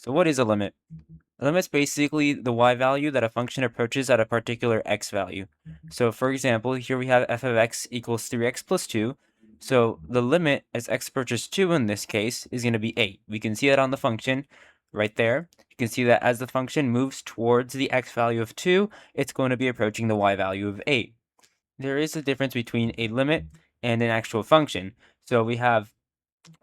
So what is a limit? A limit is basically the y value that a function approaches at a particular x value. So for example, here we have f of x equals 3x plus 2. So the limit as x approaches 2 in this case is going to be 8. We can see that on the function right there. You can see that as the function moves towards the x value of 2, it's going to be approaching the y value of 8. There is a difference between a limit and an actual function. So we have,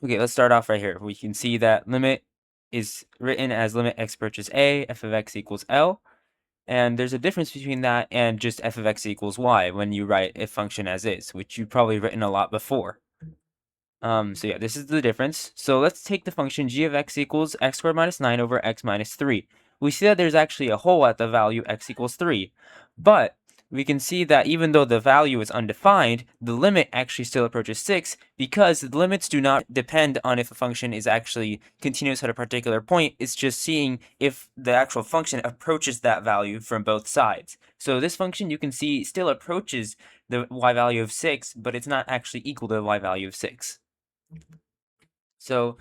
okay, let's start off right here. We can see that limit is written as limit x approaches a, f of x equals L. And there's a difference between that and just f of x equals y when you write a function as is, which you've probably written a lot before. So yeah, this is the difference. So let's take the function g of x equals x squared minus 9 over x minus 3. We see that there's actually a hole at the value x equals 3. But we can see that even though the value is undefined, the limit actually still approaches 6 because the limits do not depend on if a function is actually continuous at a particular point. It's just seeing if the actual function approaches that value from both sides. So this function, you can see, still approaches the y value of 6, but it's not actually equal to the y value of 6. So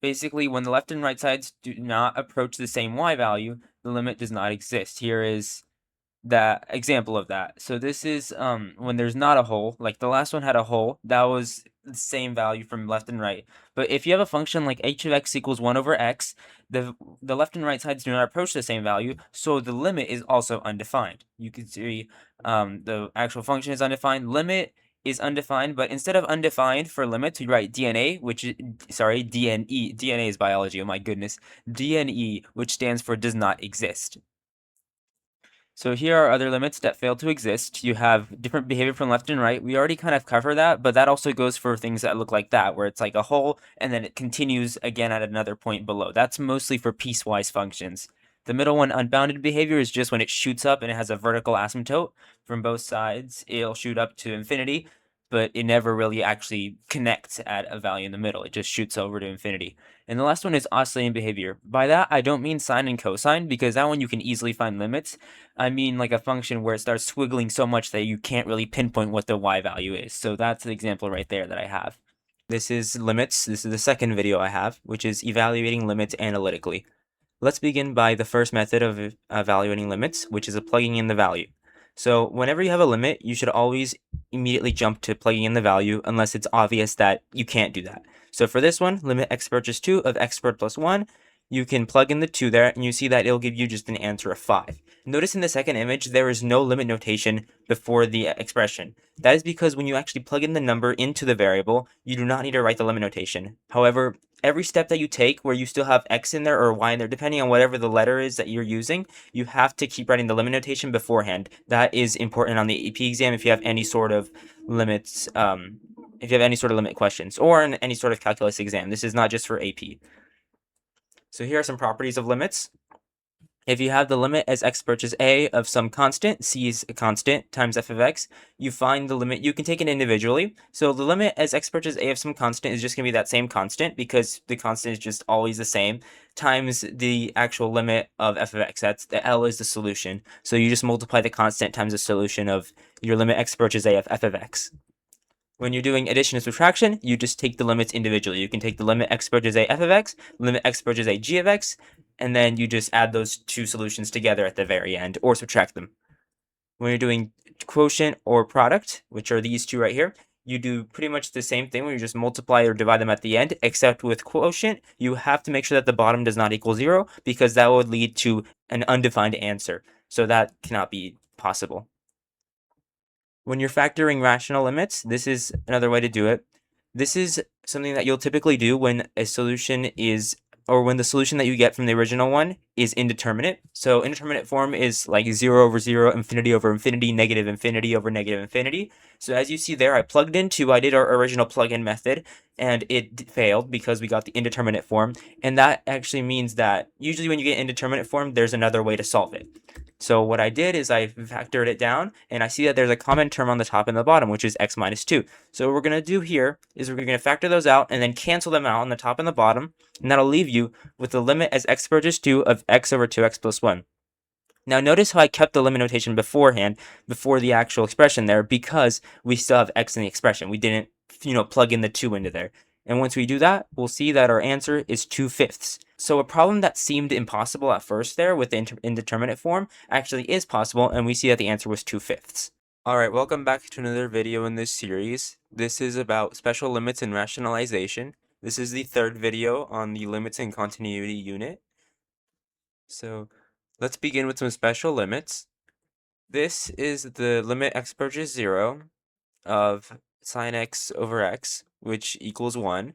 basically, when the left and right sides do not approach the same y value, the limit does not exist. Here is the example of that. So this is when there's not a hole, like the last one had a hole, that was the same value from left and right. But if you have a function like h of x equals 1 over x, the left and right sides do not approach the same value, so the limit is also undefined. You can see the actual function is undefined, limit is undefined, but instead of undefined for limits, we write DNA, which is, sorry, DNE. DNA is biology, oh my goodness. DNE, which stands for does not exist. So here are other limits that fail to exist. You have different behavior from left and right. We already kind of covered that, but that also goes for things that look like that, where it's like a hole and then it continues again at another point below. That's mostly for piecewise functions. The middle one, unbounded behavior, is just when it shoots up and it has a vertical asymptote from both sides. It'll shoot up to infinity, but it never really actually connects at a value in the middle. It just shoots over to infinity. And the last one is oscillating behavior. By that, I don't mean sine and cosine, because that one you can easily find limits. I mean like a function where it starts squiggling so much that you can't really pinpoint what the y value is. So that's the example right there that I have. This is limits. This is the second video I have, which is evaluating limits analytically. Let's begin by the first method of evaluating limits, which is plugging in the value. So whenever you have a limit, you should always immediately jump to plugging in the value unless it's obvious that you can't do that. So for this one, limit x approaches 2 of x squared plus 1, you can plug in the 2 there, and you see that it'll give you just an answer of 5. Notice in the second image, there is no limit notation before the expression. That is because when you actually plug in the number into the variable, you do not need to write the limit notation. However, every step that you take where you still have x in there or y in there, depending on whatever the letter is that you're using, you have to keep writing the limit notation beforehand. That is important on the AP exam if you have any sort of limits, if you have any sort of limit questions, or in any sort of calculus exam. This is not just for AP. So here are some properties of limits. If you have the limit as x approaches a of some constant, c is a constant, times f of x, you find the limit, you can take it individually. So the limit as x approaches a of some constant is just going to be that same constant because the constant is just always the same, times the actual limit of f of x. That's the L is the solution. So you just multiply the constant times the solution of your limit x approaches a of f of x. When you're doing addition and subtraction, you just take the limits individually. You can take the limit x approaches a f of x, limit x approaches a g of x, and then you just add those two solutions together at the very end, or subtract them. When you're doing quotient or product, which are these two right here, you do pretty much the same thing where you just multiply or divide them at the end, except with quotient, you have to make sure that the bottom does not equal 0, because that would lead to an undefined answer. So that cannot be possible. When you're factoring rational limits, this is another way to do it. This is something that you'll typically do when a solution is, or when the solution that you get from the original one is indeterminate. So indeterminate form is like 0 over 0, infinity over infinity, negative infinity over negative infinity. So as you see there, I plugged in 2, I did our original plug-in method, and it failed because we got the indeterminate form. And that actually means that usually when you get indeterminate form, there's another way to solve it. So what I did is I factored it down, and I see that there's a common term on the top and the bottom, which is x minus 2. So what we're going to do here is we're going to factor those out and then cancel them out on the top and the bottom, and that'll leave you with the limit as x approaches 2 of x over 2x plus 1. Now notice how I kept the limit notation beforehand, before the actual expression there, because we still have x in the expression. We didn't, plug in the 2 into there. And once we do that, we'll see that our answer is 2/5. So a problem that seemed impossible at first there with the indeterminate form actually is possible, and we see that the answer was 2/5. Alright, welcome back to another video in this series. This is about special limits and rationalization. This is the third video on the limits and continuity unit. So let's begin with some special limits. This is the limit x approaches 0 of sine x over x, which equals 1.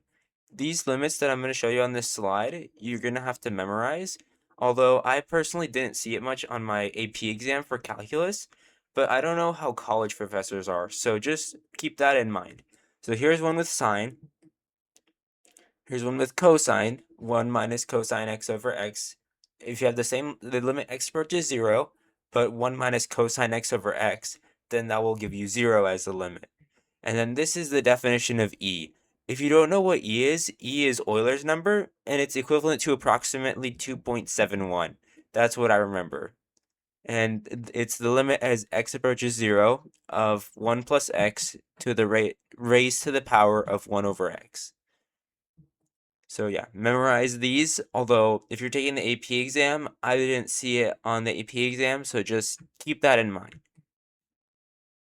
These limits that I'm going to show you on this slide, you're going to have to memorize. Although I personally didn't see it much on my AP exam for calculus, but I don't know how college professors are, so just keep that in mind. So here's one with sine. Here's one with cosine, 1 minus cosine x over x. If you have the limit x approaches 0, but 1 minus cosine x over x, then that will give you 0 as the limit. And then this is the definition of E. If you don't know what E is Euler's number, and it's equivalent to approximately 2.71. That's what I remember. And it's the limit as x approaches 0 of 1 plus x to the raised to the power of 1 over x. So yeah, memorize these, although if you're taking the AP exam, I didn't see it on the AP exam, so just keep that in mind.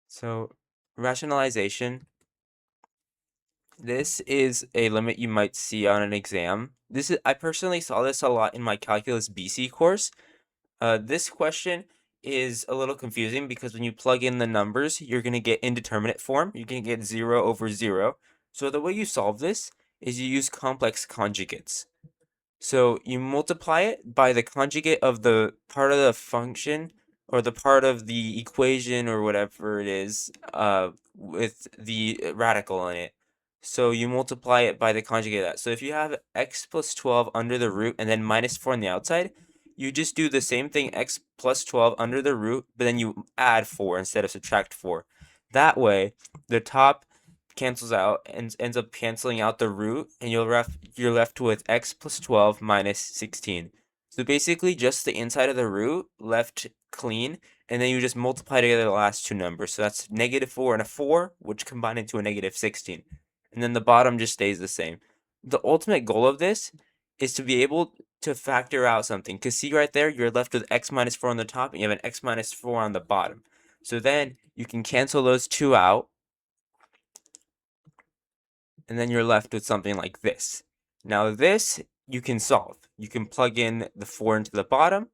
So rationalization. This is a limit you might see on an exam. I personally saw this a lot in my Calculus BC course. This question is a little confusing because when you plug in the numbers, you're going to get indeterminate form. You're going to get 0 over 0. So the way you solve this is you use complex conjugates. So you multiply it by the conjugate of the part of the function or the part of the equation or whatever it is with the radical in it. So you multiply it by the conjugate of that. So if you have x plus 12 under the root and then minus 4 on the outside, you just do the same thing, x plus 12 under the root, but then you add 4 instead of subtract 4. That way, the top cancels out and ends up canceling out the root, and you're left with x plus 12 minus 16. So basically just the inside of the root left clean, and then you just multiply together the last two numbers. So that's -4 and a 4, which combine into a -16. And then the bottom just stays the same. The ultimate goal of this is to be able to factor out something. Because see right there, you're left with x minus 4 on the top, and you have an x minus 4 on the bottom. So then you can cancel those two out, and then you're left with something like this. Now this you can solve. You can plug in the 4 into the bottom,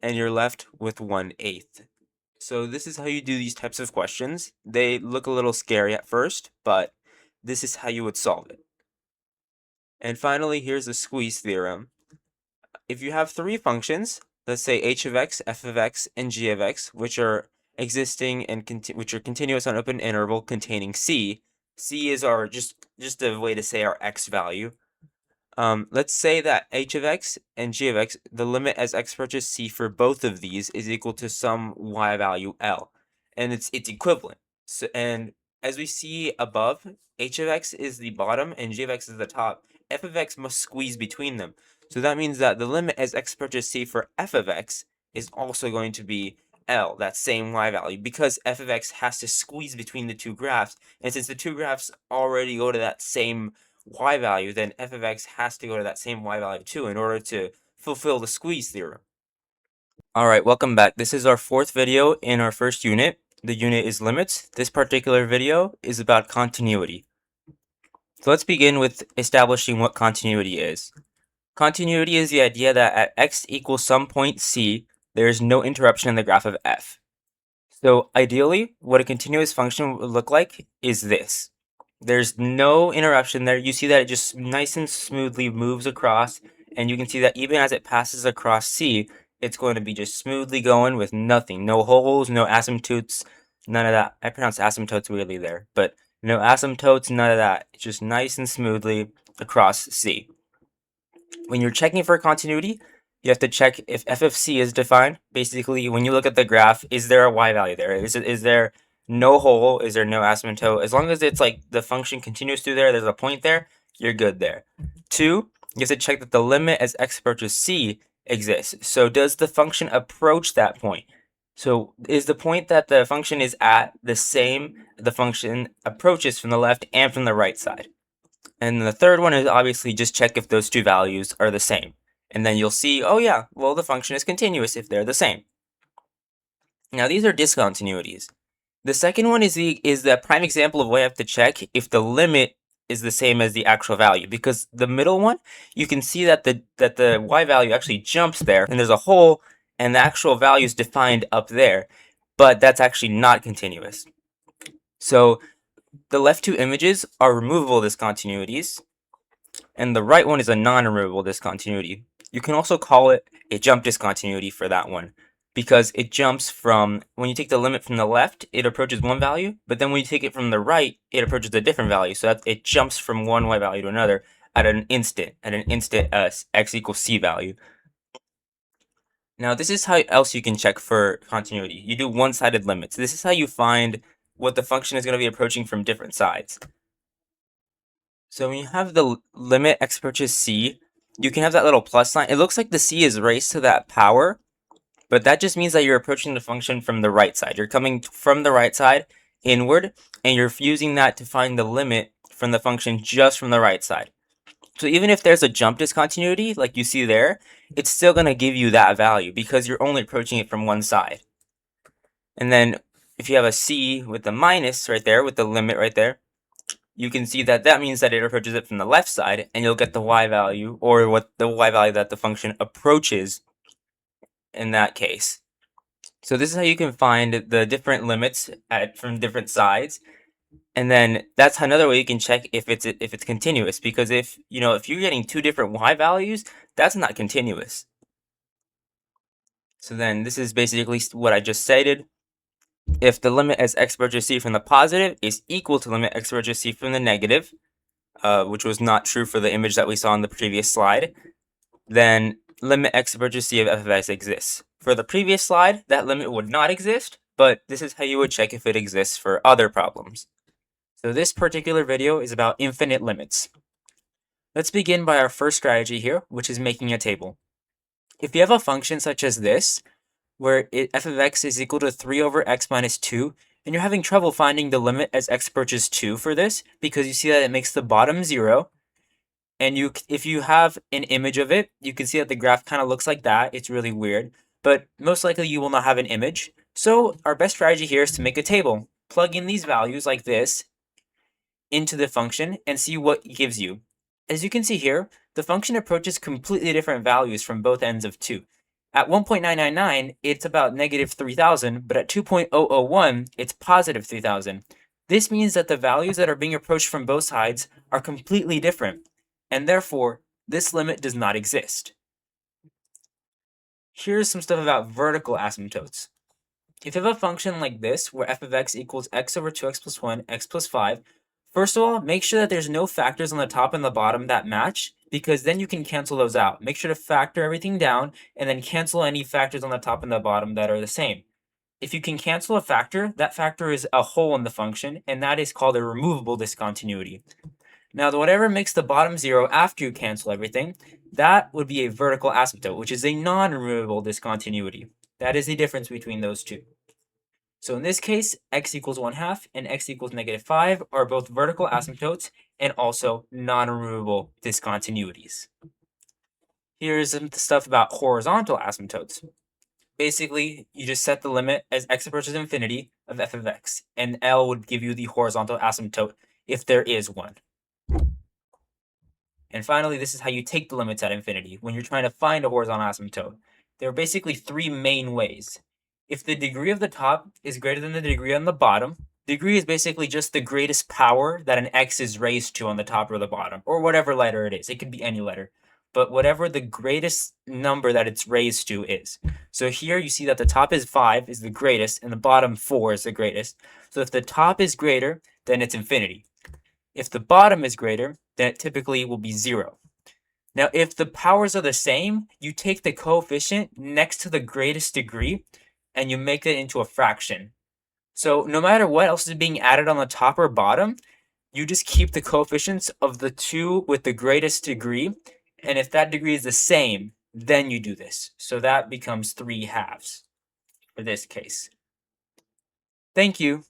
and you're left with 1/8. So this is how you do these types of questions. They look a little scary at first, but this is how you would solve it. And finally, here's the squeeze theorem. If you have three functions, let's say h of x, f of x, and g of x, which are existing and which are continuous on open interval containing c. C is our just a way to say our x value. Let's say that h of x and g of x, the limit as x approaches c for both of these is equal to some y value L, and it's equivalent. So, and as we see above, h of x is the bottom and g of x is the top. F of x must squeeze between them. So that means that the limit as x approaches c for f of x is also going to be L, that same y value, because f of x has to squeeze between the two graphs, and since the two graphs already go to that same y value, then f of x has to go to that same y value too in order to fulfill the squeeze theorem. Alright, welcome back. This is our fourth video in our first unit. The unit is limits. This particular video is about continuity. So let's begin with establishing what continuity is. Continuity is the idea that at x equals some point c, there is no interruption in the graph of f. So ideally, what a continuous function would look like is this. There's no interruption there. You see that it just nice and smoothly moves across, and you can see that even as it passes across C, it's going to be just smoothly going with nothing. No holes, no asymptotes, none of that. I pronounced asymptotes weirdly there, but no asymptotes, none of that. It's just nice and smoothly across C. When you're checking for continuity, you have to check if f of c is defined. Basically, when you look at the graph, is there a y value there? Is there no hole? Is there no asymptote? As long as it's like the function continues through there, there's a point there, you're good there. 2, you have to check that the limit as x approaches c exists. So does the function approach that point? So is the point that the function is at the same the function approaches from the left and from the right side? And the third one is obviously just check if those two values are the same. And then you'll see, oh yeah, well the function is continuous if they're the same. Now these are discontinuities. The second one is the prime example of what I have to check if the limit is the same as the actual value, because the middle one, you can see that the y value actually jumps there, and there's a hole, and the actual value is defined up there, but that's actually not continuous. So the left two images are removable discontinuities, and the right one is a non-removable discontinuity. You can also call it a jump discontinuity for that one, because it jumps from, when you take the limit from the left, it approaches one value, but then when you take it from the right, it approaches a different value, so that it jumps from one y value to another at an instant x equals c value. Now this is how else you can check for continuity. You do one-sided limits. This is how you find what the function is going to be approaching from different sides. So when you have the limit x approaches c, you can have that little plus sign. It looks like the c is raised to that power, but that just means that you're approaching the function from the right side. You're coming from the right side inward, and you're using that to find the limit from the function just from the right side. So even if there's a jump discontinuity, like you see there, it's still going to give you that value because you're only approaching it from one side. And then if you have a c with the minus right there, with the limit right there, you can see that that means that it approaches it from the left side, and you'll get the y value, or what the y value that the function approaches in that case. So this is how you can find the different limits from different sides. And then that's another way you can check if it's continuous, because if you're getting two different y values, that's not continuous. So then this is basically what I just stated. If the limit as x approaches c from the positive is equal to limit x approaches c from the negative, which was not true for the image that we saw in the previous slide, then limit x approaches c of f of x exists. For the previous slide, that limit would not exist, but this is how you would check if it exists for other problems. So this particular video is about infinite limits. Let's begin by our first strategy here, which is making a table. If you have a function such as this, where f of x is equal to 3 over x minus 2, and you're having trouble finding the limit as x approaches 2 for this, because you see that it makes the bottom 0, and if you have an image of it, you can see that the graph kind of looks like that. It's really weird, but most likely you will not have an image. So our best strategy here is to make a table. Plug in these values like this into the function and see what it gives you. As you can see here, the function approaches completely different values from both ends of 2. At 1.999, it's about negative 3,000, but at 2.001, it's positive 3,000. This means that the values that are being approached from both sides are completely different, and therefore, this limit does not exist. Here's some stuff about vertical asymptotes. If you have a function like this, where f of x equals x over 2x plus 1, x plus 5, first of all, make sure that there's no factors on the top and the bottom that match, because then you can cancel those out. Make sure to factor everything down, and then cancel any factors on the top and the bottom that are the same. If you can cancel a factor, that factor is a hole in the function, and that is called a removable discontinuity. Now, whatever makes the bottom 0 after you cancel everything, that would be a vertical asymptote, which is a non-removable discontinuity. That is the difference between those two. So in this case, x equals 1/2 and x equals negative 5 are both vertical asymptotes and also non-removable discontinuities. Here's some stuff about horizontal asymptotes. Basically, you just set the limit as x approaches infinity of f of x, and L would give you the horizontal asymptote if there is one. And finally, this is how you take the limits at infinity when you're trying to find a horizontal asymptote. There are basically three main ways. If the degree of the top is greater than the degree on the bottom, degree is basically just the greatest power that an x is raised to on the top or the bottom, or whatever letter it is. It could be any letter, but whatever the greatest number that it's raised to is. So here you see that the top is 5 is the greatest, and the bottom 4 is the greatest. So if the top is greater, then it's infinity. If the bottom is greater, then it typically will be 0. Now, if the powers are the same, you take the coefficient next to the greatest degree and you make it into a fraction. So no matter what else is being added on the top or bottom, you just keep the coefficients of the two with the greatest degree. And if that degree is the same, then you do this. So that becomes 3/2 for this case. Thank you.